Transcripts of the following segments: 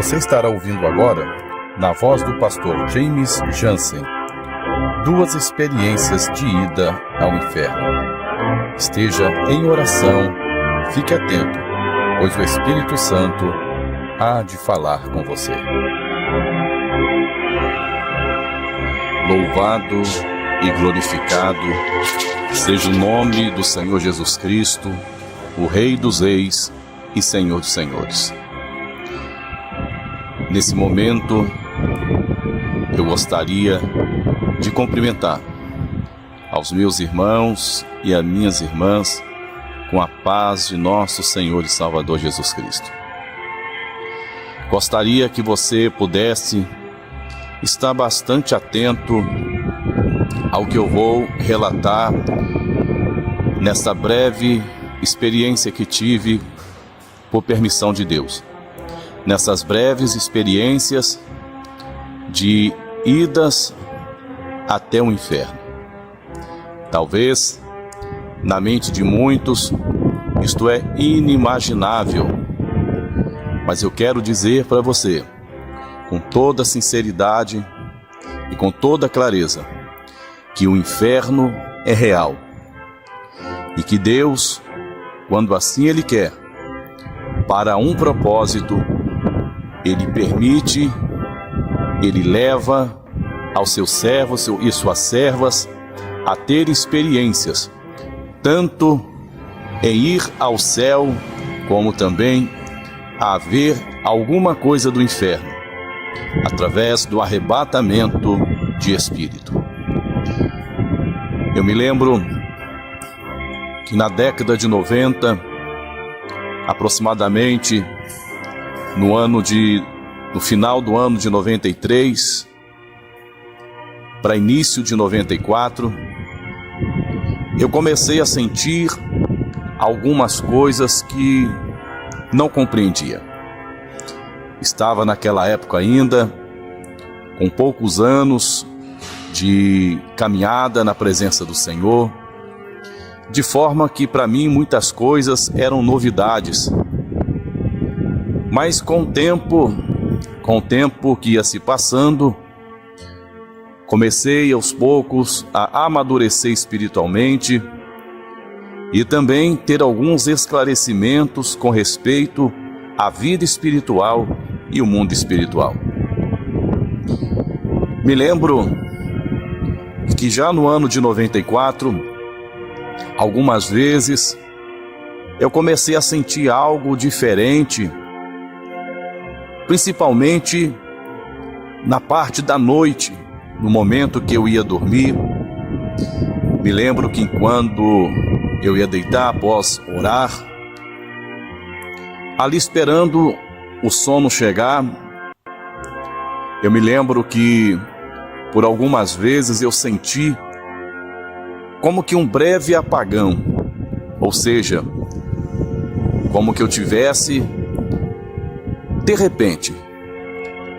Você estará ouvindo agora, na voz do pastor James Jansen, 2 experiências de ida ao inferno. Esteja em oração, fique atento, pois o Espírito Santo há de falar com você. Louvado e glorificado seja o nome do Senhor Jesus Cristo, o Rei dos Reis e Senhor dos Senhores. Nesse momento, eu gostaria de cumprimentar aos meus irmãos e às minhas irmãs com a paz de nosso Senhor e Salvador Jesus Cristo. Gostaria que você pudesse estar bastante atento ao que eu vou relatar nesta breve experiência que tive por permissão de Deus. Nessas breves experiências de idas até o inferno. Talvez, na mente de muitos, isto é inimaginável, mas eu quero dizer para você, com toda sinceridade e com toda clareza, que o inferno é real e que Deus, quando assim Ele quer, para um propósito, Ele permite, Ele leva aos seus servos e suas servas a ter experiências, tanto em ir ao céu, como também a ver alguma coisa do inferno, através do arrebatamento de espírito. Eu me lembro que na década de 90, aproximadamente no final do ano de 93 para início de 94, eu comecei a sentir algumas coisas que não compreendia. Estava naquela época ainda com poucos anos de caminhada na presença do Senhor, de forma que para mim muitas coisas eram novidades. Mas com o tempo que ia se passando, comecei aos poucos a amadurecer espiritualmente e também ter alguns esclarecimentos com respeito à vida espiritual e o mundo espiritual. Me lembro que já no ano de 94, algumas vezes, eu comecei a sentir algo diferente, principalmente na parte da noite, no momento que eu ia dormir. Me lembro que quando eu ia deitar após orar, ali esperando o sono chegar, eu me lembro que por algumas vezes eu senti como que um breve apagão, ou seja, como que eu tivesse de repente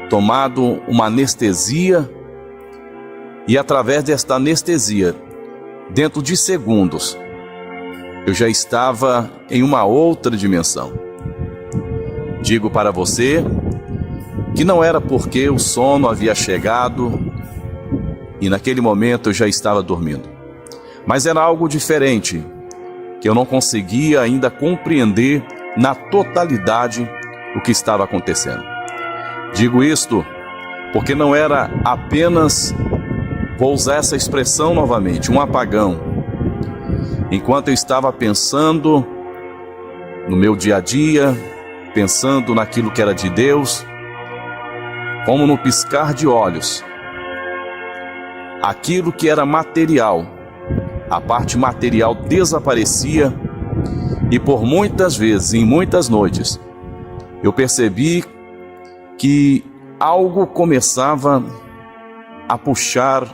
tomado uma anestesia, e através desta anestesia, dentro de segundos, eu já estava em uma outra dimensão. Digo para você que não era porque o sono havia chegado e naquele momento eu já estava dormindo, mas era algo diferente, que eu não conseguia ainda compreender na totalidade o que estava acontecendo. Digo isto porque não era apenas, vou usar essa expressão novamente, um apagão. Enquanto eu estava pensando no meu dia a dia, pensando naquilo que era de Deus, como no piscar de olhos, aquilo que era material, a parte material desaparecia, e por muitas vezes, em muitas noites, eu percebi que algo começava a puxar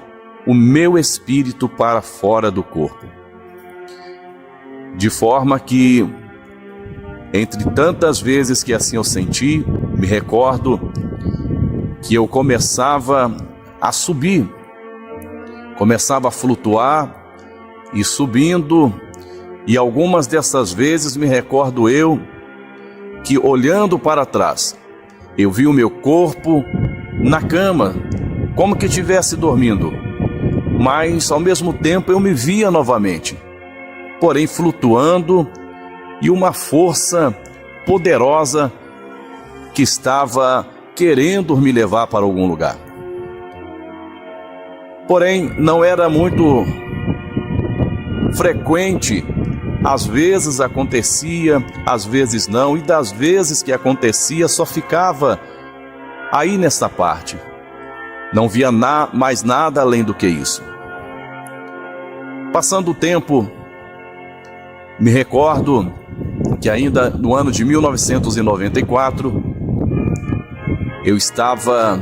o meu espírito para fora do corpo. De forma que, entre tantas vezes que assim eu senti, me recordo que eu começava a subir, começava a flutuar e subindo, e algumas dessas vezes me recordo eu que, olhando para trás, Eu vi o meu corpo na cama, como que estivesse dormindo, mas ao mesmo tempo eu me via novamente, porém flutuando, e uma força poderosa que estava querendo me levar para algum lugar. Porém, não era muito frequente, às vezes acontecia, às vezes não, e das vezes que acontecia só ficava aí nessa parte. Não via mais nada além do que isso. Passando o tempo, me recordo que ainda no ano de 1994, eu estava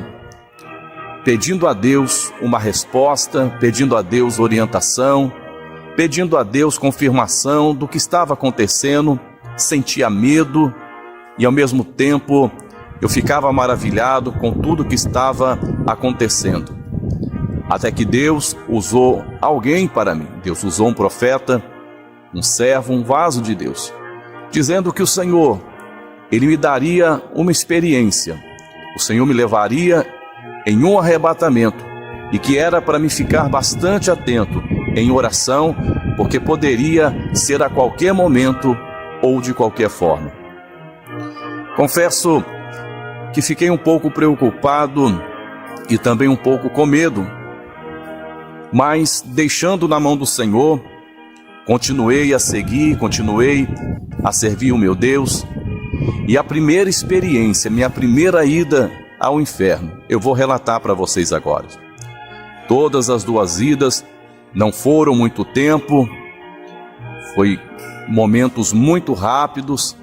pedindo a Deus uma resposta, pedindo a Deus orientação, pedindo a Deus confirmação do que estava acontecendo, sentia medo e ao mesmo tempo eu ficava maravilhado com tudo que estava acontecendo. Até que Deus usou alguém para mim, Deus usou um profeta, um servo, um vaso de Deus, dizendo que o Senhor, Ele me daria uma experiência, o Senhor me levaria em um arrebatamento e que era para me ficar bastante atento em oração, porque poderia ser a qualquer momento ou de qualquer forma. Confesso que fiquei um pouco preocupado e também um pouco com medo, mas deixando na mão do Senhor, continuei a seguir, continuei a servir o meu Deus. E a primeira experiência, minha primeira ida ao inferno, eu vou relatar para vocês agora. Todas as duas idas não foram muito tempo, foi momentos muito rápidos,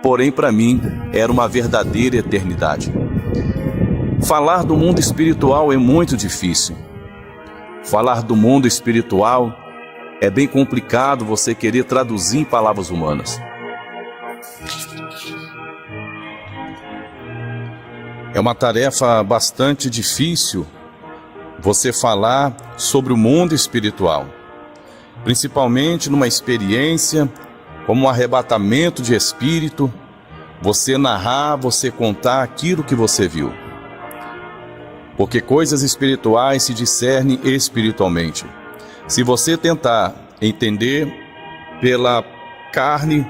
porém para mim era uma verdadeira eternidade. Falar do mundo espiritual é muito difícil. Falar do mundo espiritual é bem complicado você querer traduzir em palavras humanas. É uma tarefa bastante difícil você falar sobre o mundo espiritual, principalmente numa experiência como um arrebatamento de espírito, você narrar, você contar aquilo que você viu. Porque coisas espirituais se discernem espiritualmente. Se você tentar entender pela carne,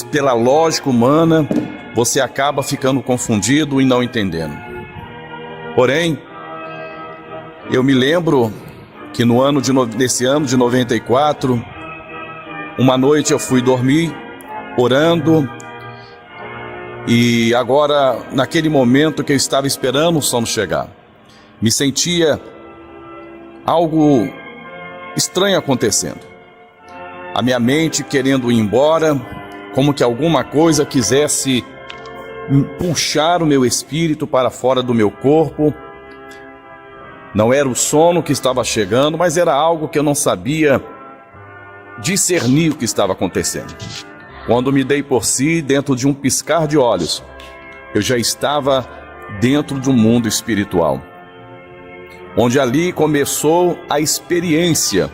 pela lógica humana, você acaba ficando confundido e não entendendo. Porém, eu me lembro que nesse ano de 94, uma noite eu fui dormir orando, e agora, naquele momento que eu estava esperando o sono chegar, me sentia algo estranho acontecendo. A minha mente querendo ir embora, como que alguma coisa quisesse puxar o meu espírito para fora do meu corpo. Não era o sono que estava chegando, mas era algo que eu não sabia discernir o que estava acontecendo. Quando me dei por si, dentro de um piscar de olhos, eu já estava dentro de um mundo espiritual, onde ali começou a experiência.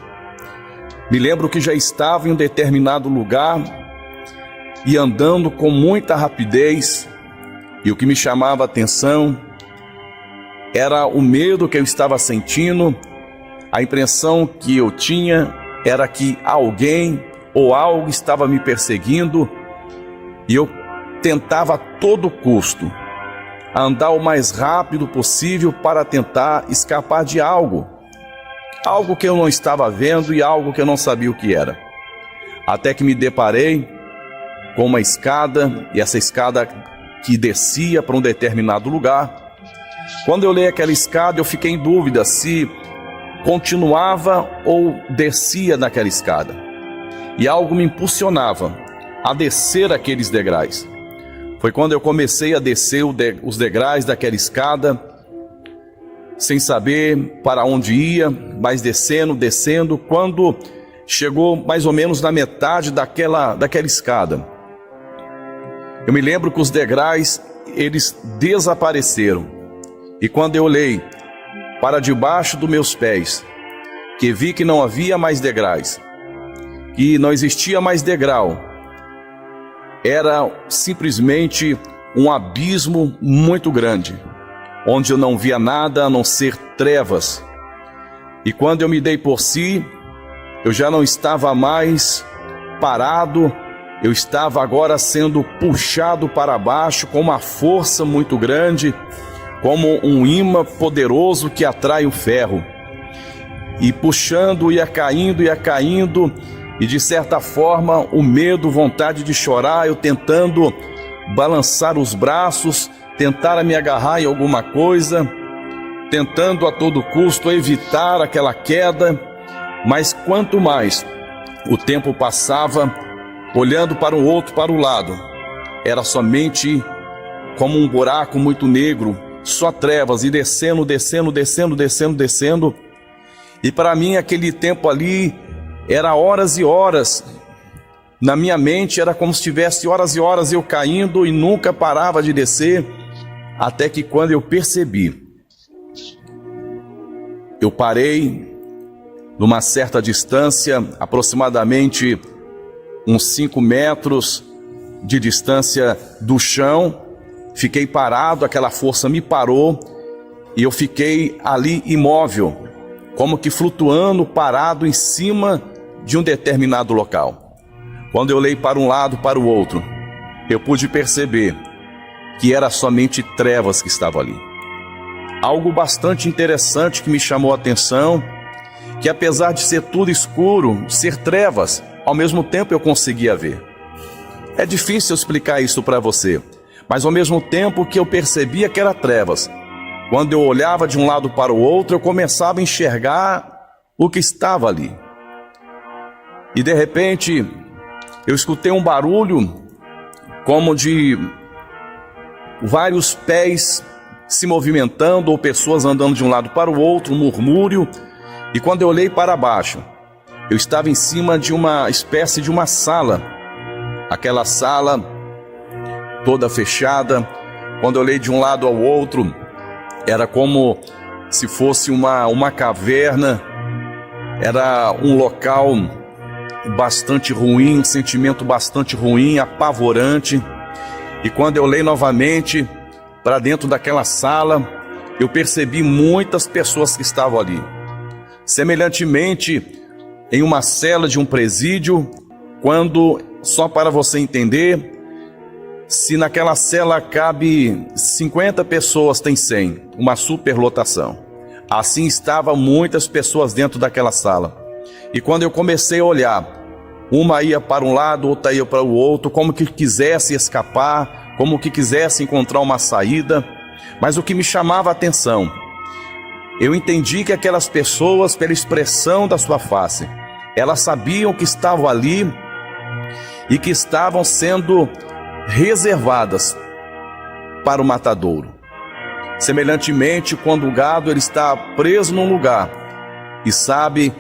Me lembro que já estava em um determinado lugar e andando com muita rapidez, e o que me chamava a atenção era o medo que eu estava sentindo. A impressão que eu tinha era que alguém ou algo estava me perseguindo, e eu tentava a todo custo andar o mais rápido possível para tentar escapar de algo que eu não estava vendo e algo que eu não sabia o que era. Até que me deparei com uma escada, e essa escada que descia para um determinado lugar. Quando eu olhei aquela escada, eu fiquei em dúvida se continuava ou descia naquela escada. E algo me impulsionava a descer aqueles degraus. Foi quando eu comecei a descer os degraus daquela escada, sem saber para onde ia, mas descendo, quando chegou mais ou menos na metade daquela escada. Eu me lembro que os degraus, eles desapareceram. E quando eu olhei para debaixo dos meus pés, que vi que não havia mais degraus, que não existia mais degrau, era simplesmente um abismo muito grande, onde eu não via nada a não ser trevas. E quando eu me dei por si, eu já não estava mais parado, eu estava agora sendo puxado para baixo com uma força muito grande, como um imã poderoso que atrai o ferro. E puxando, ia caindo, e de certa forma o medo, vontade de chorar, eu tentando balançar os braços, tentar me agarrar em alguma coisa, tentando a todo custo evitar aquela queda. Mas quanto mais o tempo passava, olhando para o outro, para o lado, era somente como um buraco muito negro, só trevas, e descendo. E para mim aquele tempo ali era horas e horas. Na minha mente era como se tivesse horas e horas eu caindo e nunca parava de descer, até que quando eu percebi, eu parei numa certa distância, aproximadamente uns 5 metros de distância do chão. Fiquei parado, aquela força me parou e eu fiquei ali imóvel, como que flutuando, parado em cima de um determinado local. Quando eu olhei para um lado, para o outro, eu pude perceber que era somente trevas que estavam ali. Algo bastante interessante que me chamou a atenção, que apesar de ser tudo escuro, ser trevas, ao mesmo tempo eu conseguia ver. É difícil explicar isso para você, mas ao mesmo tempo que eu percebia que era trevas, quando eu olhava de um lado para o outro, eu começava a enxergar o que estava ali. E de repente, eu escutei um barulho como de vários pés se movimentando ou pessoas andando de um lado para o outro, um murmúrio. E quando eu olhei para baixo, eu estava em cima de uma espécie de uma sala. Aquela sala toda fechada. Quando eu olhei de um lado ao outro, era como se fosse uma caverna. Era um local bastante ruim, um sentimento bastante ruim, apavorante. E quando eu olhei novamente para dentro daquela sala, eu percebi muitas pessoas que estavam ali. Semelhantemente, em uma cela de um presídio, quando, só para você entender, se naquela cela cabe 50 pessoas, tem 100, uma superlotação. Assim estavam muitas pessoas dentro daquela sala. E quando eu comecei a olhar, uma ia para um lado, outra ia para o outro, como que quisesse escapar, como que quisesse encontrar uma saída. Mas o que me chamava a atenção, eu entendi que aquelas pessoas, pela expressão da sua face, elas sabiam que estavam ali e que estavam sendo reservadas para o matadouro. Semelhantemente, quando o gado ele está preso num lugar e sabe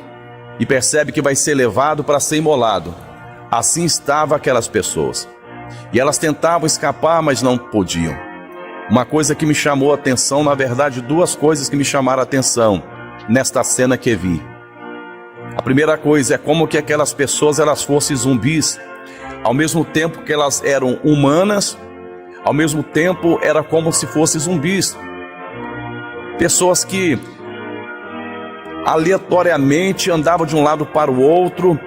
e percebe que vai ser levado para ser imolado, assim estavam aquelas pessoas. E elas tentavam escapar, mas não podiam. Uma coisa que me chamou a atenção, na verdade, 2 coisas que me chamaram a atenção nesta cena que vi. A primeira coisa é como que aquelas pessoas elas fossem zumbis, ao mesmo tempo que elas eram humanas, ao mesmo tempo era como se fossem zumbis. Pessoas que aleatoriamente andavam de um lado para o outro,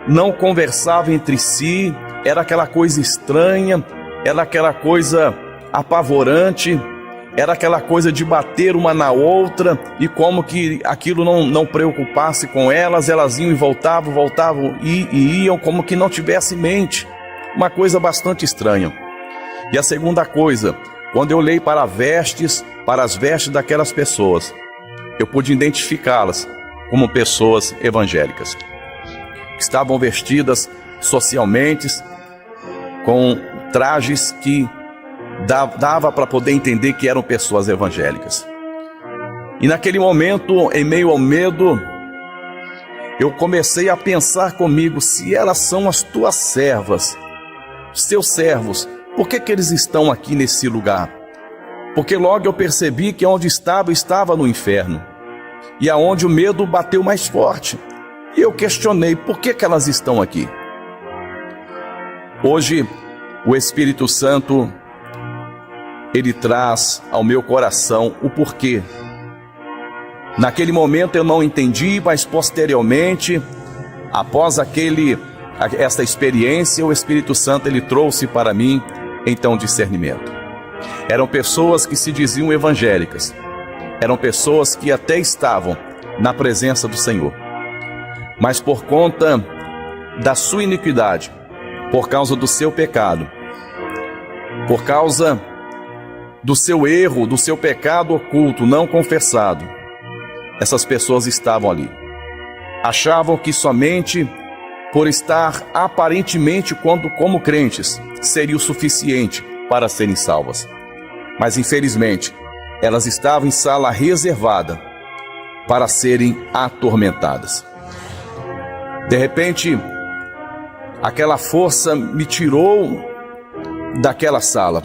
não conversavam entre si, era aquela coisa estranha, era aquela coisa apavorante, era aquela coisa de bater uma na outra, e como que aquilo não preocupasse com elas, elas iam e voltavam e iam como que não tivesse mente, uma coisa bastante estranha. E a segunda coisa, quando eu olhei para as vestes daquelas pessoas, eu pude identificá-las como pessoas evangélicas, que estavam vestidas socialmente, com trajes que dava para poder entender que eram pessoas evangélicas. E naquele momento, em meio ao medo, eu comecei a pensar comigo, se elas são as tuas servas, seus servos, por que eles estão aqui nesse lugar? Porque logo eu percebi que onde estava no inferno, e aonde o medo bateu mais forte. E eu questionei, por que elas estão aqui? Hoje, o Espírito Santo ele traz ao meu coração o porquê. Naquele momento eu não entendi, mas posteriormente, após esta experiência, o Espírito Santo ele trouxe para mim então discernimento. Eram pessoas que se diziam evangélicas, eram pessoas que até estavam na presença do Senhor, mas por conta da sua iniquidade, por causa do seu pecado, por causa do seu erro, do seu pecado oculto, não confessado, essas pessoas estavam ali. Achavam que somente por estar aparentemente como crentes seria o suficiente para serem salvas. Mas infelizmente, elas estavam em sala reservada para serem atormentadas. De repente, aquela força me tirou daquela sala.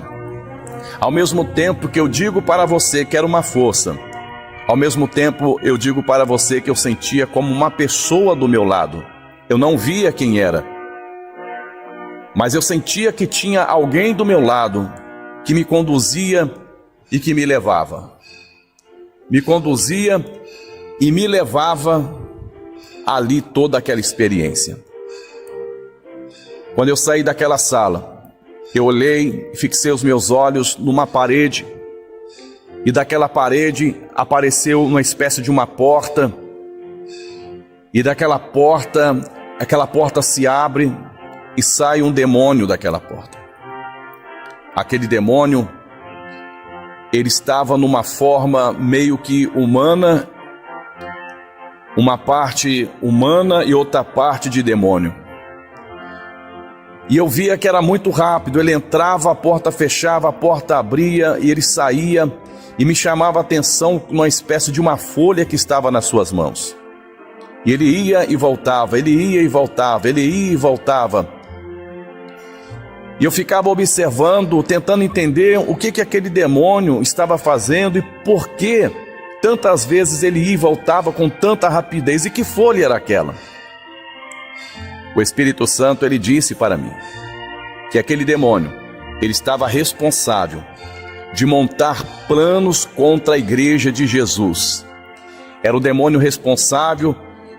Ao mesmo tempo que eu digo para você que era uma força, ao mesmo tempo eu digo para você que eu sentia como uma pessoa do meu lado. Eu não via quem era, mas eu sentia que tinha alguém do meu lado que me conduzia e que me levava. Me conduzia e me levava ali toda aquela experiência. Quando eu saí daquela sala, eu olhei e fixei os meus olhos numa parede, e daquela parede apareceu uma espécie de uma porta, e daquela porta, aquela porta se abre e sai um demônio daquela porta. Aquele demônio, ele estava numa forma meio que humana, uma parte humana e outra parte de demônio. E eu via que era muito rápido, ele entrava, a porta fechava, a porta abria e ele saía e me chamava a atenção com uma espécie de uma folha que estava nas suas mãos. E ele ia e voltava, ele ia e voltava, ele ia e voltava. E eu ficava observando, tentando entender o que aquele demônio estava fazendo e por que tantas vezes ele ia e voltava com tanta rapidez. E que folha era aquela? O Espírito Santo, ele disse para mim que aquele demônio, ele estava responsável de montar planos contra a igreja de Jesus. Era o demônio responsável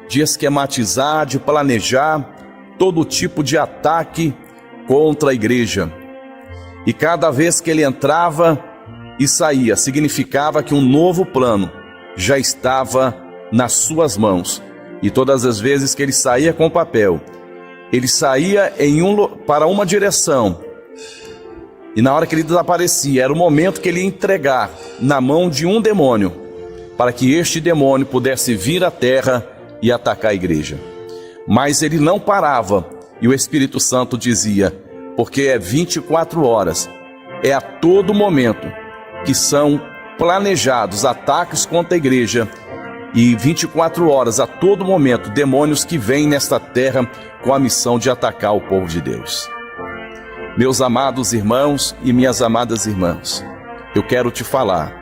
de esquematizar, de planejar todo tipo de ataque contra a igreja. E cada vez que ele entrava e saía, significava que um novo plano já estava nas suas mãos. E todas as vezes que ele saía com papel, ele saía para uma direção, e na hora que ele desaparecia, era o momento que ele ia entregar na mão de um demônio, para que este demônio pudesse vir à terra e atacar a igreja. Mas ele não parava, e o Espírito Santo dizia, porque é 24 horas, é a todo momento que são planejados ataques contra a igreja, e 24 horas a todo momento, demônios que vêm nesta terra com a missão de atacar o povo de Deus. Meus amados irmãos e minhas amadas irmãs, eu quero te falar,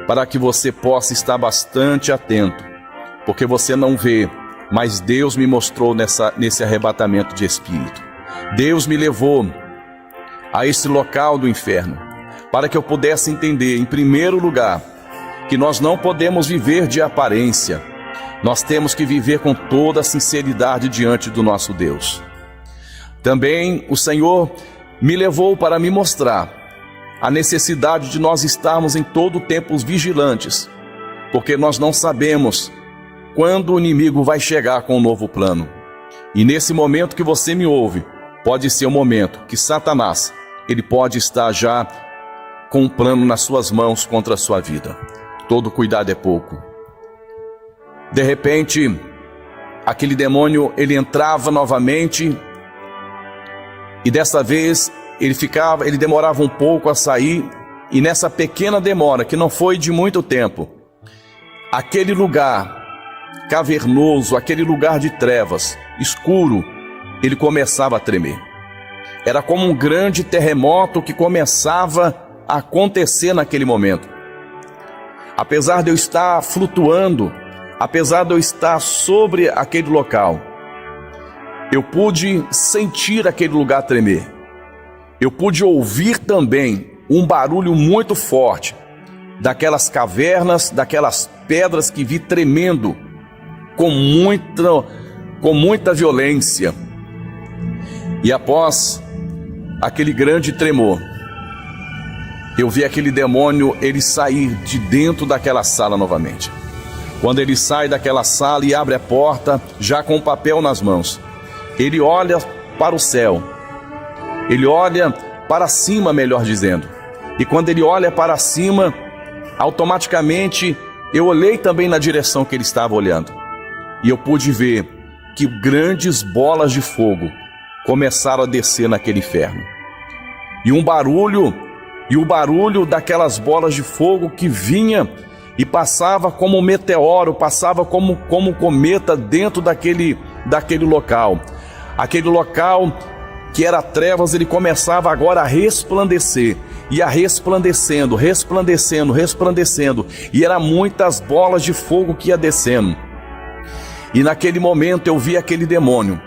para que você possa estar bastante atento, porque você não vê, mas Deus me mostrou nesse arrebatamento de espírito. Deus me levou a esse local do inferno, para que eu pudesse entender, em primeiro lugar, que nós não podemos viver de aparência, nós temos que viver com toda a sinceridade diante do nosso Deus. Também o Senhor me levou para me mostrar a necessidade de nós estarmos em todo o tempo vigilantes, porque nós não sabemos quando o inimigo vai chegar com um novo plano. E nesse momento que você me ouve, pode ser o momento que Satanás, ele pode estar já com um plano nas suas mãos contra a sua vida. Todo cuidado é pouco. De repente, aquele demônio, ele entrava novamente, e dessa vez ele demorava um pouco a sair, e nessa pequena demora, que não foi de muito tempo, aquele lugar cavernoso, aquele lugar de trevas, escuro, ele começava a tremer. Era como um grande terremoto que começava a acontecer naquele momento. Apesar de eu estar flutuando, apesar de eu estar sobre aquele local, eu pude sentir aquele lugar tremer. Eu pude ouvir também um barulho muito forte, daquelas cavernas, daquelas pedras que vi tremendo com muita violência. E após aquele grande tremor, eu vi aquele demônio, ele sair de dentro daquela sala novamente. Quando ele sai daquela sala e abre a porta, já com o papel nas mãos, ele olha para o céu, ele olha para cima, melhor dizendo. E quando ele olha para cima, automaticamente eu olhei também na direção que ele estava olhando. E eu pude ver que grandes bolas de fogo começaram a descer naquele inferno. E o barulho daquelas bolas de fogo que vinha e passava como um meteoro, passava como cometa dentro daquele local. Aquele local que era trevas, ele começava agora a resplandecer, ia resplandecendo, e eram muitas bolas de fogo que ia descendo. E naquele momento eu vi aquele demônio,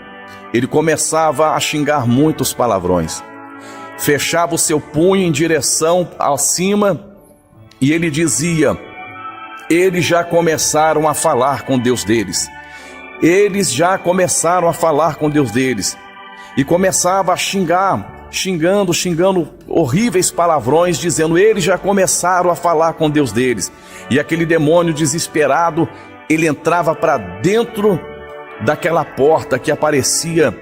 ele começava a xingar muitos palavrões, fechava o seu punho em direção acima e ele dizia: eles já começaram a falar com Deus deles, e começava a xingando horríveis palavrões, dizendo: eles já começaram a falar com Deus deles. E aquele demônio desesperado, ele entrava para dentro daquela porta que aparecia,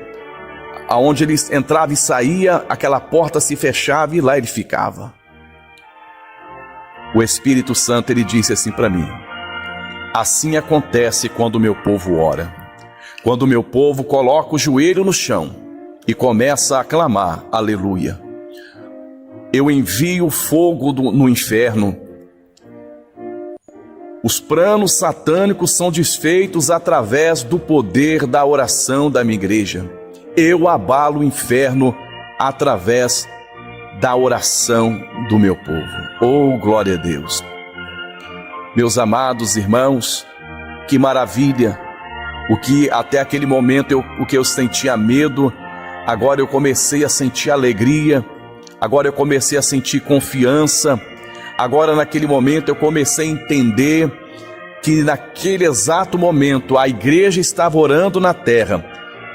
aonde ele entrava e saía, aquela porta se fechava e lá ele ficava. O Espírito Santo, ele disse assim para mim: assim acontece quando o meu povo ora, quando o meu povo coloca o joelho no chão e começa a clamar aleluia. Eu envio fogo no inferno. Os planos satânicos são desfeitos através do poder da oração da minha igreja. Eu abalo o inferno através da oração do meu povo. Oh, glória a Deus! Meus amados irmãos, que maravilha! O que até aquele momento eu sentia medo, agora eu comecei a sentir alegria, agora eu comecei a sentir confiança, agora naquele momento eu comecei a entender que naquele exato momento a igreja estava orando na terra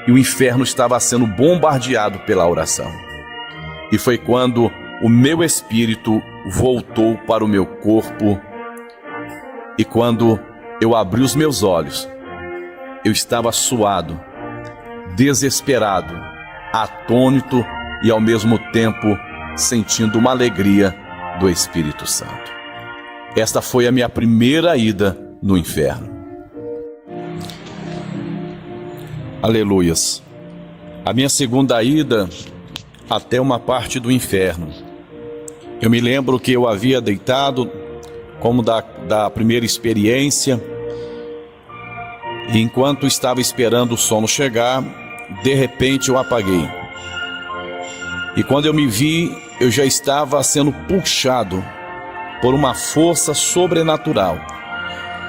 e o inferno estava sendo bombardeado pela oração. E foi quando o meu espírito voltou para o meu corpo e quando eu abri os meus olhos, eu estava suado, desesperado, atônito e ao mesmo tempo sentindo uma alegria do Espírito Santo. Esta foi a minha primeira ida no inferno. Aleluias. A minha segunda ida até uma parte do inferno. Eu me lembro que eu havia deitado, como da primeira experiência, e enquanto estava esperando o sono chegar, de repente eu apaguei. E quando eu me vi, eu já estava sendo puxado por uma força sobrenatural,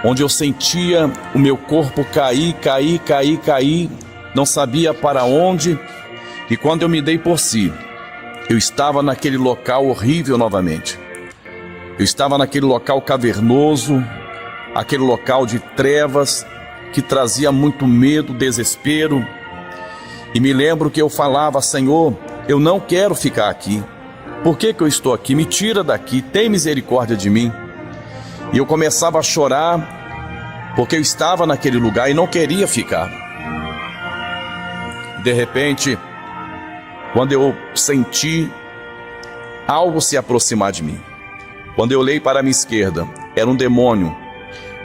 onde eu sentia o meu corpo cair, não sabia para onde, e quando eu me dei por si, eu estava naquele local horrível novamente. Eu estava naquele local cavernoso, aquele local de trevas, que trazia muito medo, desespero. E me lembro que eu falava: Senhor, eu não quero ficar aqui. Por que eu estou aqui? Me tira daqui, tem misericórdia de mim. E eu começava a chorar, porque eu estava naquele lugar e não queria ficar. De repente, quando eu senti algo se aproximar de mim, quando eu olhei para a minha esquerda, era um demônio.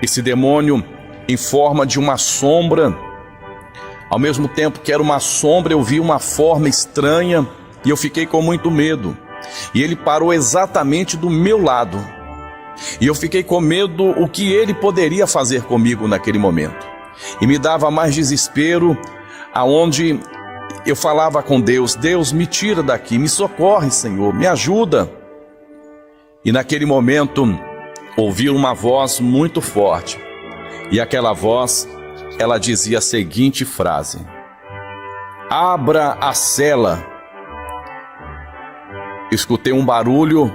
Esse demônio em forma de uma sombra. Ao mesmo tempo que era uma sombra, eu vi uma forma estranha e eu fiquei com muito medo. E ele parou exatamente do meu lado. E eu fiquei com medo o que ele poderia fazer comigo naquele momento. E me dava mais desespero, aonde eu falava com Deus: Deus, me tira daqui, me socorre, Senhor, me ajuda. E naquele momento, ouvi uma voz muito forte. E aquela voz, ela dizia a seguinte frase: abra a cela. Escutei um barulho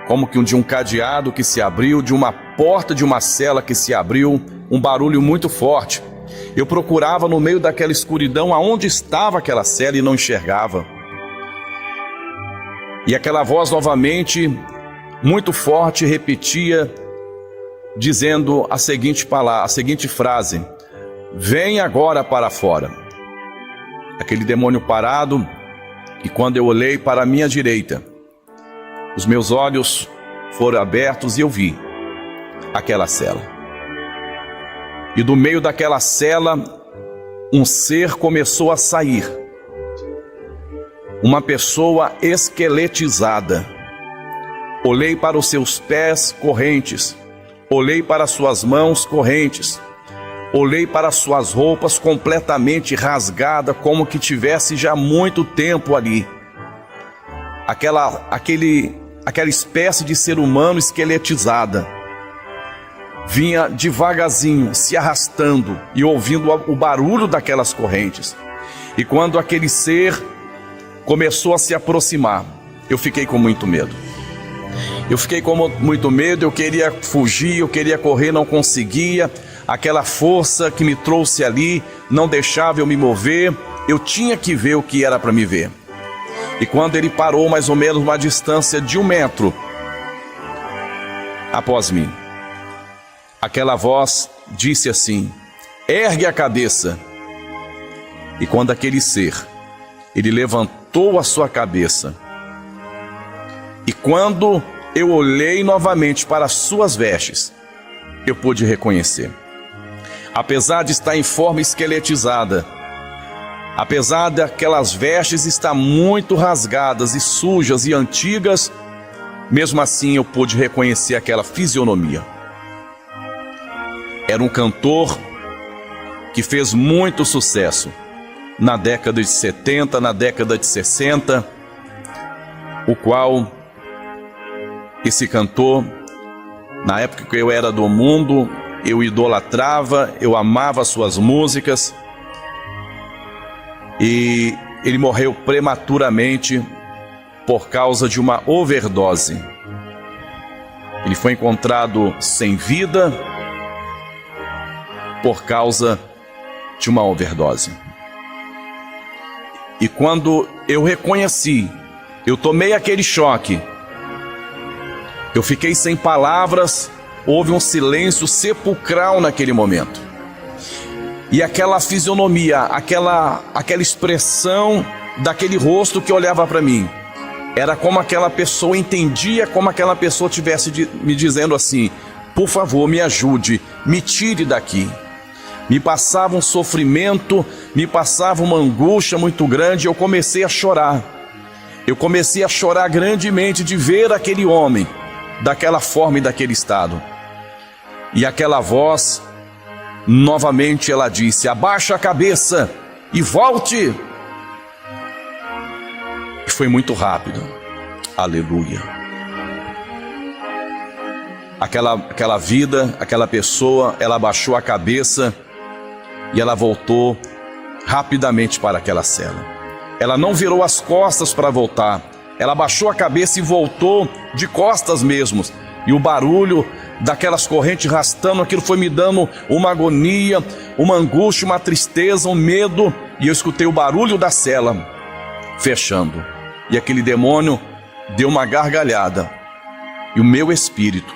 como que de um cadeado que se abriu, de uma porta de uma cela que se abriu, um barulho muito forte. Eu procurava no meio daquela escuridão aonde estava aquela cela e não enxergava. E aquela voz novamente, muito forte, repetia, dizendo a seguinte palavra, a seguinte frase: vem agora para fora. Aquele demônio parado, e quando eu olhei para a minha direita, os meus olhos foram abertos e eu vi aquela cela. E do meio daquela cela, um ser começou a sair. Uma pessoa esqueletizada. Olhei para os seus pés correntes. Olhei para suas mãos correntes. Olhei para suas roupas completamente rasgadas, como que tivesse já muito tempo ali. Aquela espécie de ser humano esqueletizada. Vinha devagarzinho, se arrastando e ouvindo o barulho daquelas correntes. E quando aquele ser começou a se aproximar, eu fiquei com muito medo. Eu queria fugir, eu queria correr, não conseguia. Aquela força que me trouxe ali não deixava eu me mover. Eu tinha que ver o que era para me ver. E quando ele parou mais ou menos uma distância de 1 metro após mim, aquela voz disse assim: ergue a cabeça. E quando aquele ser, ele levantou a sua cabeça, e quando eu olhei novamente para as suas vestes, eu pude reconhecer. Apesar de estar em forma esqueletizada, apesar daquelas vestes estar muito rasgadas e sujas e antigas, mesmo assim eu pude reconhecer aquela fisionomia. Era um cantor que fez muito sucesso na década de 70, na década de 60, o qual esse cantor, na época que eu era do mundo, eu idolatrava, eu amava suas músicas, e ele morreu prematuramente por causa de uma overdose. Ele foi encontrado sem vida por causa de uma overdose. E quando eu reconheci, eu tomei aquele choque, eu fiquei sem palavras, houve um silêncio sepulcral naquele momento. E aquela fisionomia, aquela expressão daquele rosto que olhava para mim, era como aquela pessoa entendia, como aquela pessoa estivesse me dizendo assim: por favor, me ajude, me tire daqui. Me passava um sofrimento, me passava uma angústia muito grande, e eu comecei a chorar. Eu comecei a chorar grandemente de ver aquele homem daquela forma e daquele estado. E aquela voz, novamente ela disse: abaixa a cabeça e volte. E foi muito rápido. Aleluia. Aquela vida, aquela pessoa, ela abaixou a cabeça e ela voltou rapidamente para aquela cela. Ela não virou as costas para voltar. Ela abaixou a cabeça e voltou de costas mesmo. E o barulho daquelas correntes arrastando, aquilo foi me dando uma agonia, uma angústia, uma tristeza, um medo. E eu escutei o barulho da cela fechando. E aquele demônio deu uma gargalhada. E o meu espírito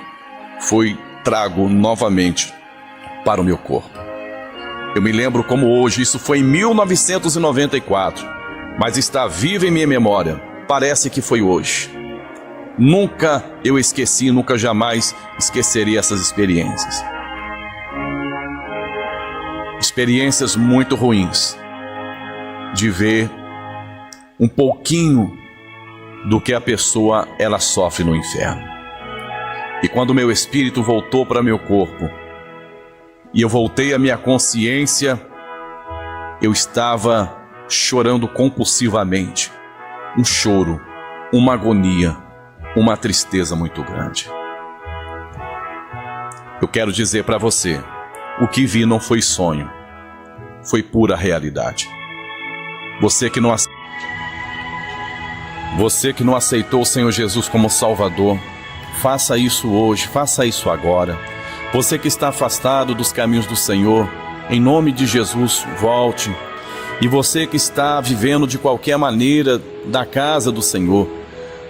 foi trago novamente para o meu corpo. Eu me lembro como hoje, isso foi em 1994, mas está vivo em minha memória. Parece que foi hoje. Nunca eu esqueci, nunca jamais esquecerei essas experiências. Experiências muito ruins, de ver um pouquinho do que a pessoa ela sofre no inferno. E quando meu espírito voltou para meu corpo, e eu voltei à minha consciência, eu estava chorando compulsivamente. Um choro, uma agonia, uma tristeza muito grande. Eu quero dizer para você, o que vi não foi sonho, foi pura realidade. Você que não aceitou o Senhor Jesus como Salvador, Faça isso hoje, faça isso agora. Você que está afastado dos caminhos do Senhor, em nome de Jesus, volte. E você que está vivendo de qualquer maneira da casa do Senhor,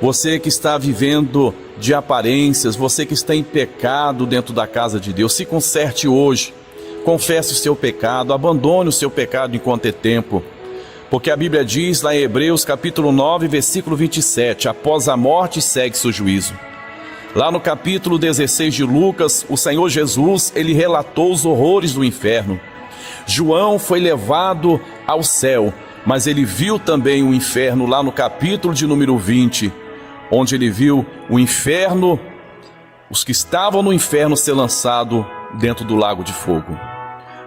você que está vivendo de aparências, você que está em pecado dentro da casa de Deus, se conserte hoje, confesse o seu pecado, abandone o seu pecado enquanto é tempo, porque a Bíblia diz lá em Hebreus capítulo 9, versículo 27, após a morte segue-se o juízo. Lá no capítulo 16 de Lucas, o Senhor Jesus, ele relatou os horrores do inferno. João foi levado ao céu, mas ele viu também o inferno lá no capítulo de número 20, onde ele viu o inferno, os que estavam no inferno ser lançado dentro do lago de fogo.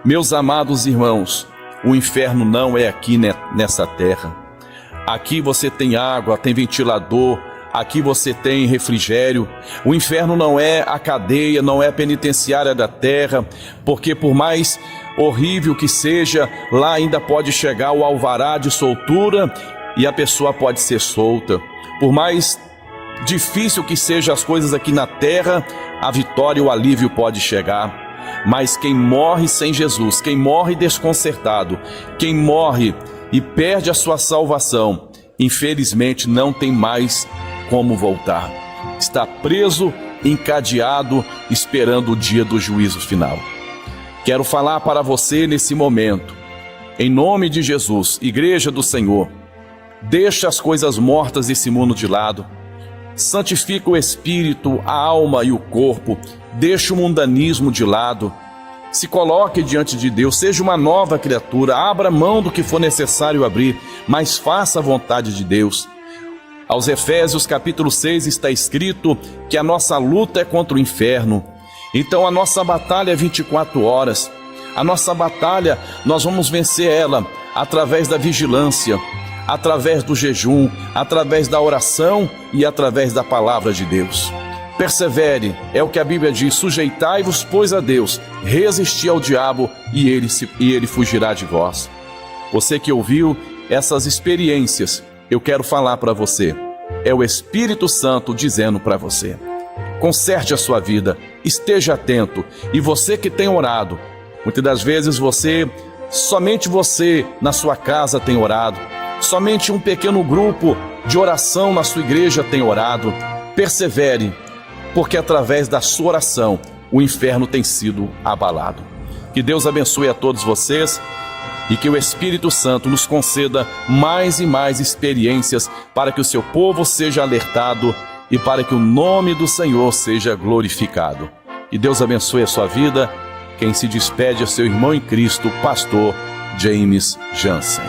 Meus amados irmãos, o inferno não é aqui nessa terra. Aqui você tem água, tem ventilador, aqui você tem refrigério. O inferno não é a cadeia, não é a penitenciária da terra, porque por mais horrível que seja, lá ainda pode chegar o alvará de soltura e a pessoa pode ser solta. Por mais difícil que sejam as coisas aqui na terra, a vitória e o alívio pode chegar. Mas quem morre sem Jesus, quem morre desconcertado, quem morre e perde a sua salvação, infelizmente não tem mais como voltar. Está preso, encadeado, esperando o dia do juízo final. Quero falar para você nesse momento, em nome de Jesus, Igreja do Senhor, deixa as coisas mortas desse mundo de lado, santifica o espírito, a alma e o corpo, deixa o mundanismo de lado, se coloque diante de Deus, seja uma nova criatura, abra mão do que for necessário abrir, mas faça a vontade de Deus. Aos Efésios capítulo 6 está escrito que a nossa luta é contra o inferno. Então a nossa batalha é 24 horas. A nossa batalha, nós vamos vencer ela através da vigilância, através do jejum, através da oração e através da palavra de Deus. Persevere, é o que a Bíblia diz, sujeitai-vos, pois, a Deus, resisti ao diabo e ele fugirá de vós. Você que ouviu essas experiências, eu quero falar para você, é o Espírito Santo dizendo para você, conserte a sua vida, esteja atento, e você que tem orado, muitas das vezes somente você na sua casa tem orado, somente um pequeno grupo de oração na sua igreja tem orado, persevere, porque através da sua oração o inferno tem sido abalado. Que Deus abençoe a todos vocês e que o Espírito Santo nos conceda mais e mais experiências para que o seu povo seja alertado e para que o nome do Senhor seja glorificado. Que Deus abençoe a sua vida. Quem se despede é seu irmão em Cristo, pastor James Jansen.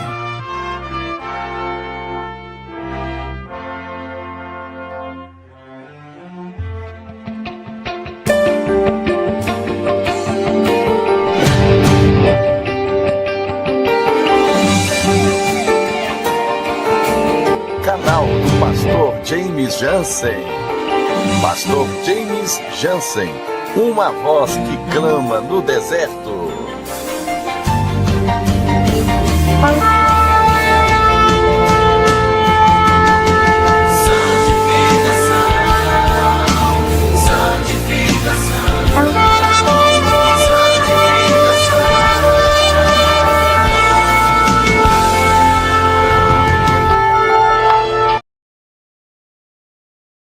Canal do pastor James Jansen. Pastor James Jansen, uma voz que clama no deserto.